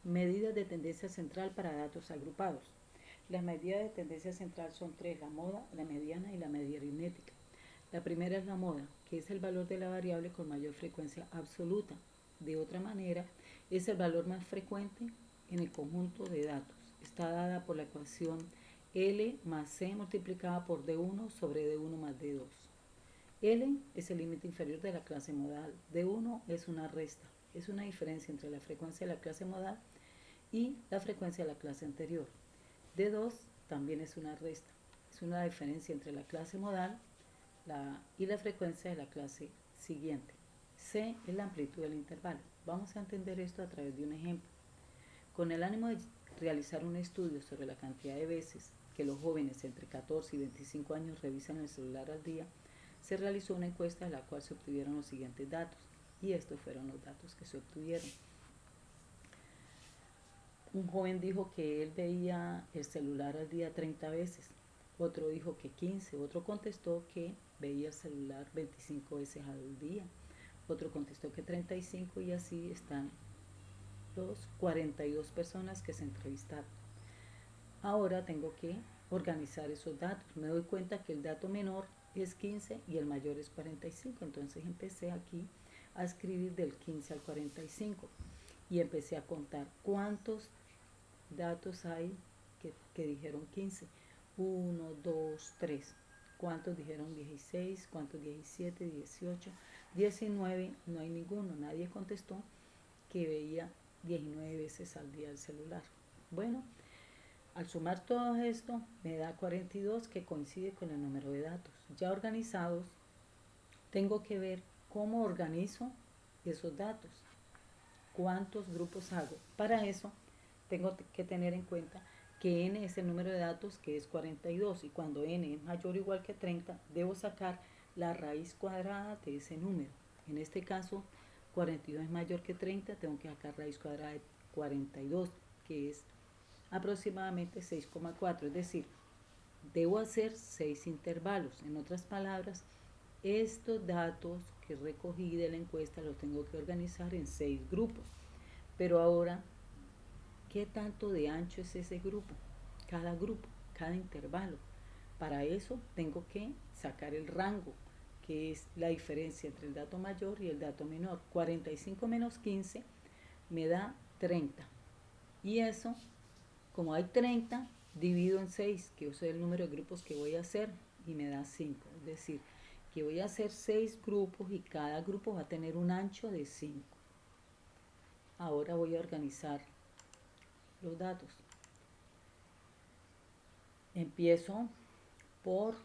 Medidas de tendencia central para datos agrupados. Las medidas de tendencia central son tres: la moda, la mediana y la media aritmética. La primera es la moda, que es el valor de la variable con mayor frecuencia absoluta. De otra manera, es el valor más frecuente en el conjunto de datos. Está dada por la ecuación L más C multiplicada por D1 sobre D1 más D2. L es el límite inferior de la clase modal. D1 es una resta, es una diferencia entre la frecuencia de la clase modal y la frecuencia de la clase anterior. D2 también es una resta, es una diferencia entre la clase modal y la frecuencia de la clase siguiente. C es la amplitud del intervalo. Vamos a entender esto a través de un ejemplo. Con el ánimo de realizar un estudio sobre la cantidad de veces que los jóvenes entre 14 y 25 años revisan el celular al día, se realizó una encuesta de la cual se obtuvieron los siguientes datos, y estos fueron los datos que se obtuvieron. Un joven dijo que él veía el celular al día 30 veces, otro dijo que 15, otro contestó que veía el celular 25 veces al día, otro contestó que 35, y así están los 42 personas que se entrevistaron. Ahora tengo que organizar esos datos. Me doy cuenta que el dato menor es 15 y el mayor es 45, entonces empecé aquí a escribir del 15 al 45 y empecé a contar cuántos datos hay que dijeron 15. 1, 2, 3. ¿Cuántos dijeron 16? ¿Cuántos 17, 18, 19? No hay ninguno. Nadie contestó que veía 19 veces al día el celular. Bueno, al sumar todo esto me da 42, que coincide con el número de datos. Ya organizados, tengo que ver cómo organizo esos datos, cuántos grupos hago. Para eso tengo que tener en cuenta que n es el número de datos, que es 42, y cuando n es mayor o igual que 30, debo sacar la raíz cuadrada de ese número. En este caso, 42 es mayor que 30, tengo que sacar raíz cuadrada de 42, que es aproximadamente 6,4, es decir, debo hacer 6 intervalos. En otras palabras, estos datos que recogí de la encuesta los tengo que organizar en 6 grupos. Pero ahora, ¿qué tanto de ancho es ese grupo? Cada intervalo. Para eso tengo que sacar el rango, que es la diferencia entre el dato mayor y el dato menor. 45 menos 15 me da 30. Y eso, como hay 30, divido en 6, que es el número de grupos que voy a hacer, y me da 5. Es decir, que voy a hacer 6 grupos y cada grupo va a tener un ancho de 5. Ahora voy a organizar los datos. Empiezo por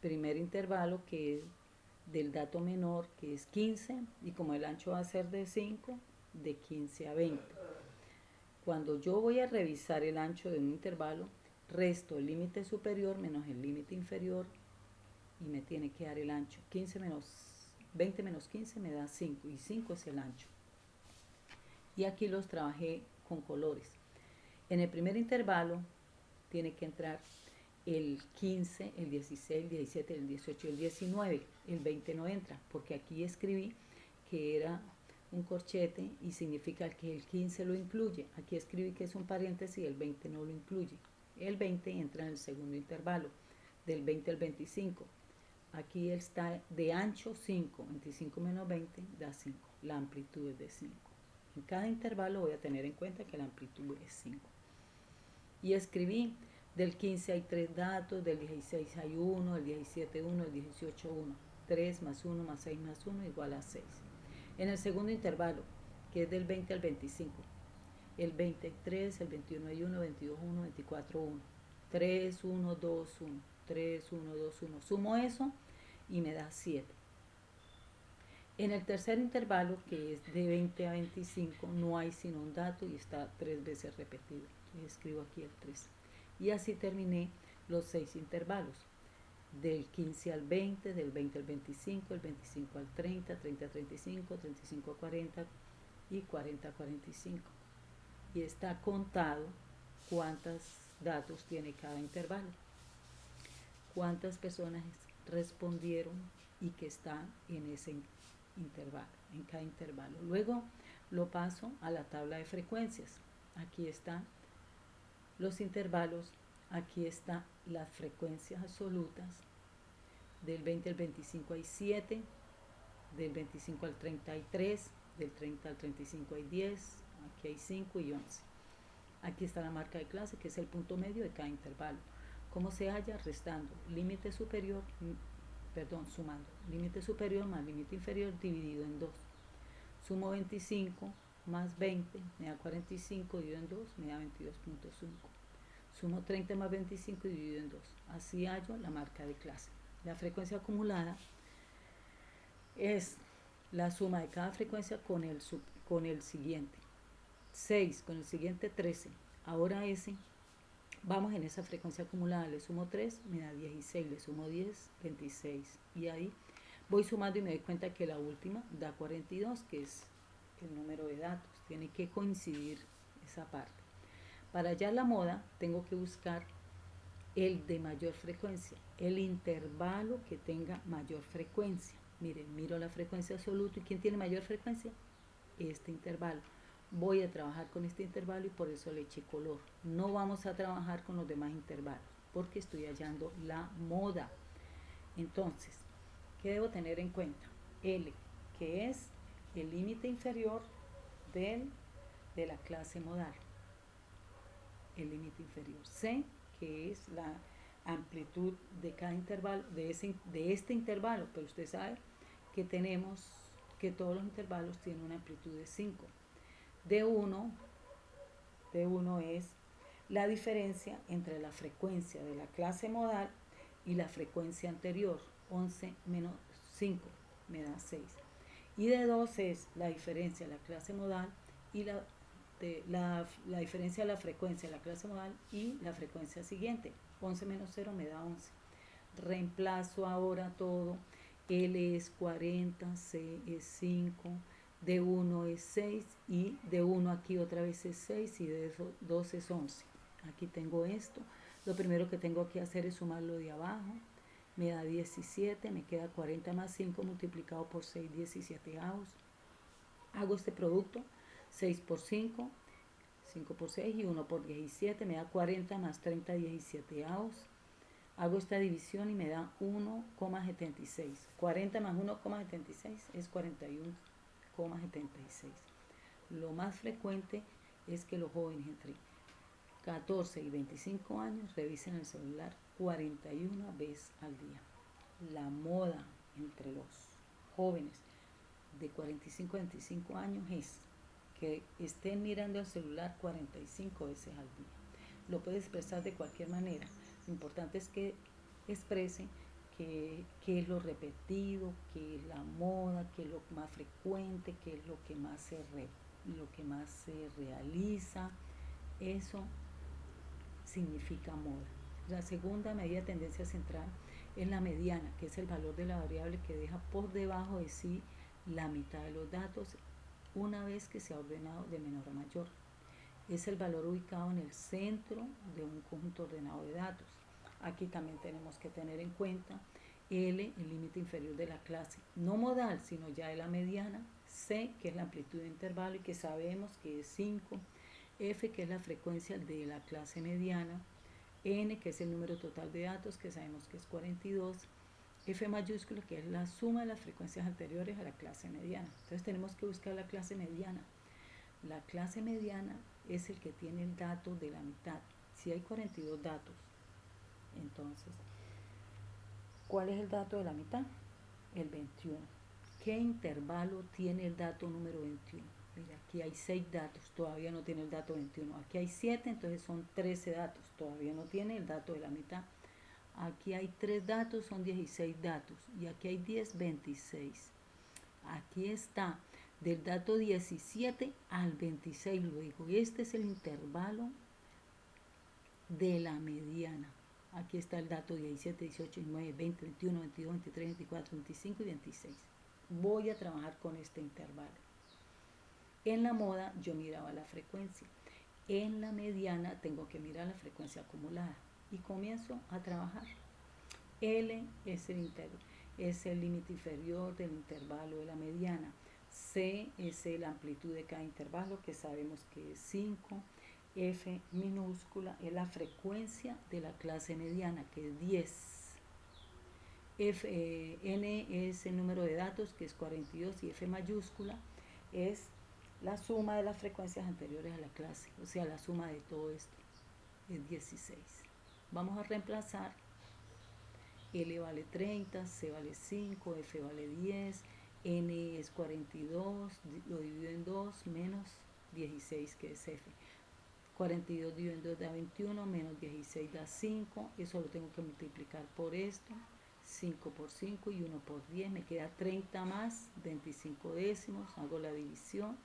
primer intervalo, que es del dato menor, que es 15, y como el ancho va a ser de 5, de 15 a 20. Cuando yo voy a revisar el ancho de un intervalo, resto el límite superior menos el límite inferior y me tiene que dar el ancho. 20 menos 15 me da 5, y 5 es el ancho. Y aquí los trabajé con colores. En el primer intervalo tiene que entrar el 15, el 16, el 17, el 18 y el 19. El 20 no entra, porque aquí escribí que era un corchete y significa que el 15 lo incluye. Aquí escribí que es un paréntesis y el 20 no lo incluye. El 20 entra en el segundo intervalo, del 20 al 25. Aquí está de ancho 5, 25 menos 20 da 5. La amplitud es de 5. En cada intervalo voy a tener en cuenta que la amplitud es 5. Y escribí: del 15 hay 3 datos, del 16 hay 1, del 17 1, del 18 1. 3 más 1 más 6 más 1 igual a 6. En el segundo intervalo, que es del 20 al 25, el 23, el 21 hay 1, 22 1, 24 1. 3, 1, 2, 1. 3, 1, 2, 1. Sumo eso y me da 7. En el tercer intervalo, que es de 20 a 25, no hay sino un dato y está 3 veces repetido. Entonces escribo aquí el 3. Y así terminé los 6 intervalos. Del 15 al 20, del 20 al 25, el 25 al 30, 30 a 35, 35 a 40 y 40 a 45. Y está contado cuántos datos tiene cada intervalo, cuántas personas respondieron y que está en ese intervalo, en cada intervalo. Luego lo paso a la tabla de frecuencias. aquí están los intervalos, aquí están las frecuencias absolutas, del 20 al 25 hay 7, del 25 al 30 hay 3, del 30 al 35 hay 10, aquí hay 5 y 11. Aquí está la marca de clase, que es el punto medio de cada intervalo. ¿Cómo se halla? Restando límite superior, sumando límite superior más límite inferior dividido en 2. Sumo 25 más 20 me da 45, dividido en 2 me da 22.5. Sumo 30 más 25 dividido en 2. Así hallo la marca de clase. La frecuencia acumulada es la suma de cada frecuencia con el siguiente. 6 con el siguiente 13. Ahora ese, vamos en esa frecuencia acumulada, le sumo 3, me da 16, le sumo 10, 26. Y ahí voy sumando y me doy cuenta que la última da 42, que es el número de datos. Tiene que coincidir esa parte. Para hallar la moda, tengo que buscar el de mayor frecuencia, el intervalo que tenga mayor frecuencia. Miren, miro la frecuencia absoluta y ¿quién tiene mayor frecuencia? Este intervalo. Voy a trabajar con este intervalo y por eso le eché color. No vamos a trabajar con los demás intervalos porque estoy hallando la moda. Entonces, ¿qué debo tener en cuenta? L, que es el límite inferior de la clase modal. El límite inferior. C, que es la amplitud de cada intervalo, de este intervalo, pero usted sabe que todos los intervalos tienen una amplitud de 5. D1 es la diferencia entre la frecuencia de la clase modal y la frecuencia anterior. 11 menos 5 me da 6. Y D2 es la diferencia de la clase modal y la diferencia de la frecuencia de la clase modal y la frecuencia siguiente. 11 menos 0 me da 11. Reemplazo ahora todo. L es 40, C es 5, D1 es 6 y D1 aquí otra vez es 6 y D2 es 11. Aquí tengo esto. Lo primero que tengo que hacer es sumarlo de abajo. Me da 17, me queda 40 más 5 multiplicado por 6, 17avos. Hago este producto, 6 por 5, 5 por 6 y 1 por 17, me da 40 más 30, 17avos. Hago esta división y me da 1,76. 40 más 1,76 es 41,76. Lo más frecuente es que los jóvenes entre 14 y 25 años revisen el celular 41 veces al día. La moda entre los jóvenes de 45 a 25 años es que estén mirando el celular 45 veces al día. Lo puede expresar de cualquier manera. Lo importante es que exprese qué es lo repetido, qué es la moda, qué es lo más frecuente, qué es lo que más se realiza. Eso significa moda. La segunda medida de tendencia central es la mediana, que es el valor de la variable que deja por debajo de sí la mitad de los datos una vez que se ha ordenado de menor a mayor. Es el valor ubicado en el centro de un conjunto ordenado de datos. Aquí también tenemos que tener en cuenta L, el límite inferior de la clase no modal, sino ya de la mediana. C, que es la amplitud de intervalo y que sabemos que es 5. F, que es la frecuencia de la clase mediana. N, que es el número total de datos, que sabemos que es 42. F mayúscula, que es la suma de las frecuencias anteriores a la clase mediana. Entonces tenemos que buscar la clase mediana. La clase mediana es el que tiene el dato de la mitad. Si hay 42 datos, entonces, ¿cuál es el dato de la mitad? El 21. ¿Qué intervalo tiene el dato número 21? Mira, aquí hay 6 datos, todavía no tiene el dato 21. Aquí hay 7, entonces son 13 datos, todavía no tiene el dato de la mitad. Aquí hay 3 datos, son 16 datos. Y aquí hay 10, 26. Aquí está del dato 17 al 26. Luego, este es el intervalo de la mediana. Aquí está el dato 17, 18, 19, 20, 21, 22, 23, 24, 25 y 26. Voy a trabajar con este intervalo. En la moda yo miraba la frecuencia. En la mediana tengo que mirar la frecuencia acumulada. Y comienzo a trabajar. L es el límite inferior del intervalo de la mediana. C es la amplitud de cada intervalo, que sabemos que es 5. F minúscula es la frecuencia de la clase mediana, que es 10. N es el número de datos, que es 42, y F mayúscula es la suma de las frecuencias anteriores a la clase, o sea, la suma de todo esto es 16. Vamos a reemplazar. L vale 30, C vale 5, F vale 10, N es 42, lo divido en 2, menos 16, que es F. 42 dividido en 2 da 21, menos 16 da 5, eso lo tengo que multiplicar por esto, 5 por 5 y 1 por 10, me queda 30 más 25 décimos, hago la división,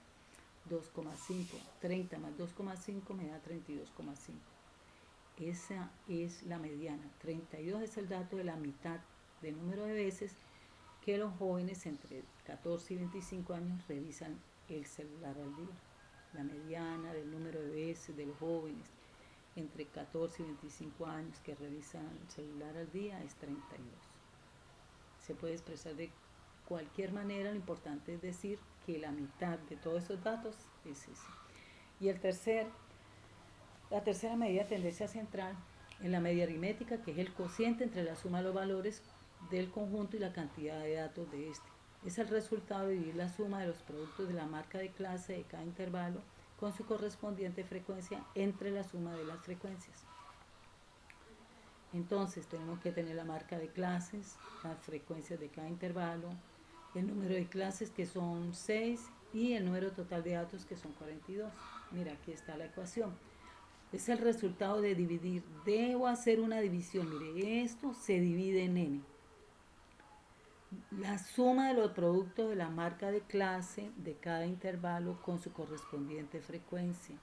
2,5, 30 más 2,5 me da 32,5. Esa es la mediana. 32 es el dato de la mitad del número de veces que los jóvenes entre 14 y 25 años revisan el celular al día. La mediana del número de veces de los jóvenes entre 14 y 25 años que revisan el celular al día es 32. Se puede expresar de cualquier manera, lo importante es decir que la mitad de todos esos datos es ese. Y la tercera medida de tendencia central es la media aritmética, que es el cociente entre la suma de los valores del conjunto y la cantidad de datos de este. Es el resultado de dividir la suma de los productos de la marca de clase de cada intervalo con su correspondiente frecuencia entre la suma de las frecuencias. Entonces tenemos que tener la marca de clases, las frecuencias de cada intervalo, el número de clases, que son 6, y el número total de datos, que son 42. Mira, aquí está la ecuación. Es el resultado de dividir. Debo hacer una división. Mire, esto se divide en n. La suma de los productos de la marca de clase de cada intervalo con su correspondiente frecuencia.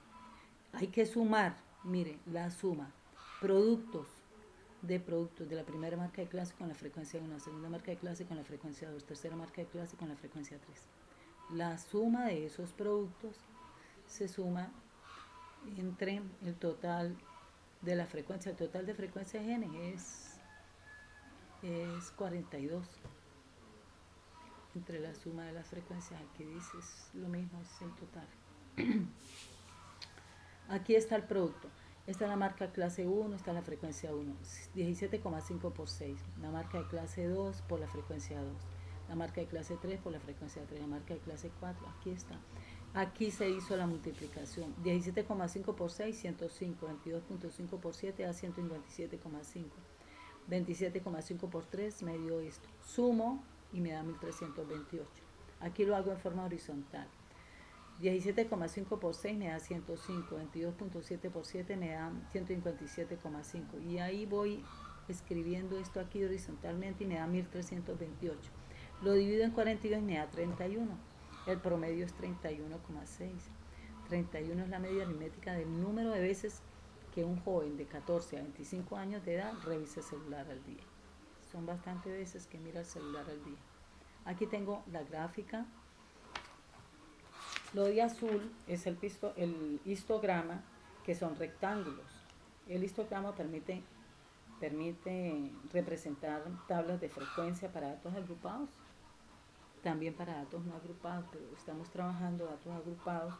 Hay que sumar, mire, la suma. Productos de la primera marca de clase con la frecuencia 1, la segunda marca de clase con la frecuencia 2, tercera marca de clase con la frecuencia 3. La suma de esos productos se suma entre el total de la frecuencia. El total de frecuencias n es 42. Entre la suma de las frecuencias, aquí dice es lo mismo, es el total. Aquí está el producto. Esta es la marca clase 1, esta es la frecuencia 1, 17,5 por 6. La marca de clase 2 por la frecuencia 2. La marca de clase 3 por la frecuencia 3. La marca de clase 4, aquí está. Aquí se hizo la multiplicación. 17,5 por 6, 105. 22,5 por 7 da 157,5. 27,5 por 3 me dio esto. Sumo y me da 1328. Aquí lo hago en forma horizontal. 17,5 por 6 me da 105, 22,7 por 7 me da 157,5. Y ahí voy escribiendo esto aquí horizontalmente y me da 1328. Lo divido en 42 y me da 31. El promedio es 31,6. 31 es la media aritmética del número de veces que un joven de 14 a 25 años de edad revisa el celular al día. Son bastantes veces que mira el celular al día. Aquí tengo la gráfica. Lo de azul es el histograma, que son rectángulos. El histograma permite representar tablas de frecuencia para datos agrupados, también para datos no agrupados, pero estamos trabajando datos agrupados,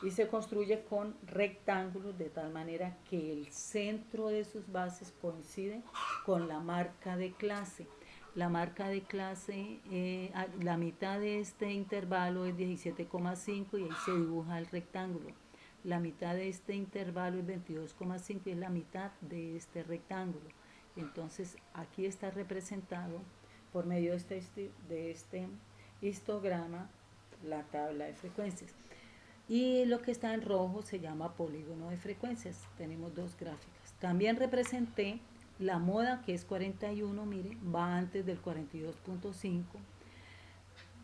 y se construye con rectángulos de tal manera que el centro de sus bases coincide con la marca de clase. La marca de clase, la mitad de este intervalo es 17,5 y ahí se dibuja el rectángulo. La mitad de este intervalo es 22,5 y es la mitad de este rectángulo. Entonces aquí está representado por medio de este histograma la tabla de frecuencias. Y lo que está en rojo se llama polígono de frecuencias. Tenemos dos gráficas. También representé la moda, que es 41, mire, va antes del 42,5.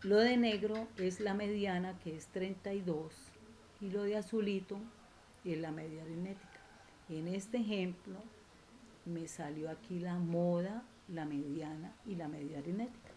Lo de negro es la mediana, que es 32, y lo de azulito es la media aritmética. En este ejemplo me salió aquí la moda, la mediana y la media aritmética.